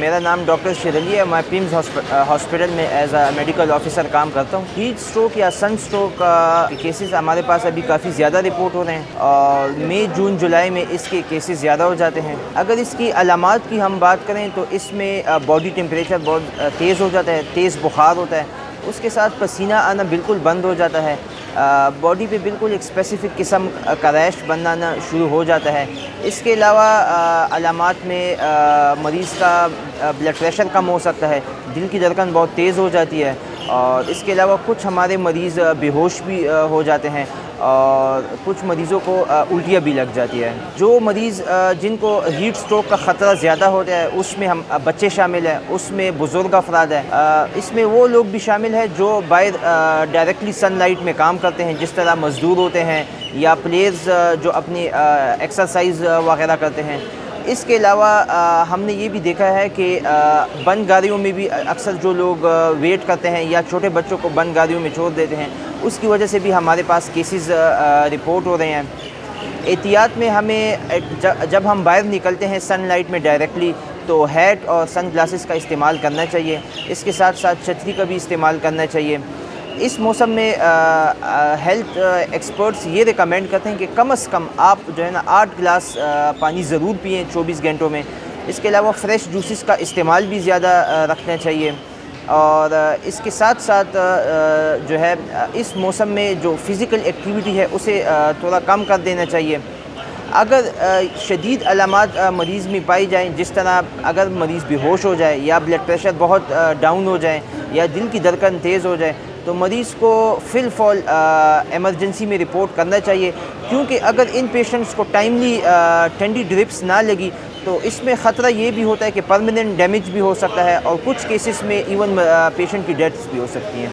میرا نام doctor Sherali ہے. میں پیمز ہاسپٹل میں ایز اے میڈیکل آفیسر کام کرتا ہوں. ہیٹ اسٹروک یا سن اسٹروک کا کیسز ہمارے پاس ابھی کافی زیادہ رپورٹ ہو رہے ہیں اور مئی جون جولائی میں اس کے کیسز زیادہ ہو جاتے ہیں. اگر اس کی علامات کی ہم بات کریں تو اس میں باڈی ٹیمپریچر بہت تیز ہو جاتا ہے, تیز بخار ہوتا ہے, اس کے ساتھ پسینہ آنا بالکل بند ہو جاتا ہے, باڈی پہ بالکل ایک اسپیسیفک قسم کا ریش بنانا شروع ہو جاتا ہے. اس کے علاوہ علامات میں مریض کا بلڈ پریشر کم ہو سکتا ہے, دل کی دھڑکن بہت تیز ہو جاتی ہے اور اس کے علاوہ کچھ ہمارے مریض بے ہوش بھی ہو جاتے ہیں اور کچھ مریضوں کو الٹیاں بھی لگ جاتی ہے. جو مریض جن کو ہیٹ اسٹروک کا خطرہ زیادہ ہوتا ہے اس میں ہم بچے شامل ہیں, اس میں بزرگ افراد ہیں, اس میں وہ لوگ بھی شامل ہیں جو باہر ڈائریکٹلی سن لائٹ میں کام کرتے ہیں, جس طرح مزدور ہوتے ہیں یا پلیئرز جو اپنی ایکسرسائز وغیرہ کرتے ہیں. اس کے علاوہ ہم نے یہ بھی دیکھا ہے کہ بند گاڑیوں میں بھی اکثر جو لوگ ویٹ کرتے ہیں یا چھوٹے بچوں کو بند گاڑیوں میں چھوڑ دیتے ہیں, اس کی وجہ سے بھی ہمارے پاس کیسز رپورٹ ہو رہے ہیں. احتیاط میں ہمیں جب ہم باہر نکلتے ہیں سن لائٹ میں ڈائریکٹلی تو ہیٹ اور سن گلاسز کا استعمال کرنا چاہیے. اس کے ساتھ ساتھ چھتری کا بھی استعمال کرنا چاہیے. اس موسم میں ہیلتھ ایکسپرٹس یہ ریکمینڈ کرتے ہیں کہ کم از کم آپ جو ہے نا 8 گلاس پانی ضرور پئیں 24 گھنٹوں میں. اس کے علاوہ فریش جوسز کا استعمال بھی زیادہ رکھنا چاہیے اور اس کے ساتھ ساتھ جو ہے اس موسم میں جو فزیکل ایکٹیویٹی ہے اسے تھوڑا کم کر دینا چاہیے. اگر شدید علامات مریض میں پائی جائیں, جس طرح اگر مریض بے ہوش ہو جائے یا بلڈ پریشر بہت ڈاؤن ہو جائے یا دل کی دھڑکن تیز ہو جائے, تو مریض کو فی الفور ایمرجنسی میں رپورٹ کرنا چاہیے, کیونکہ اگر ان پیشنٹس کو ٹائملی ٹھنڈی ڈرپس نہ لگی تو اس میں خطرہ یہ بھی ہوتا ہے کہ پرماننٹ ڈیمیج بھی ہو سکتا ہے اور کچھ کیسز میں ایون پیشنٹ کی ڈیتھس بھی ہو سکتی ہیں.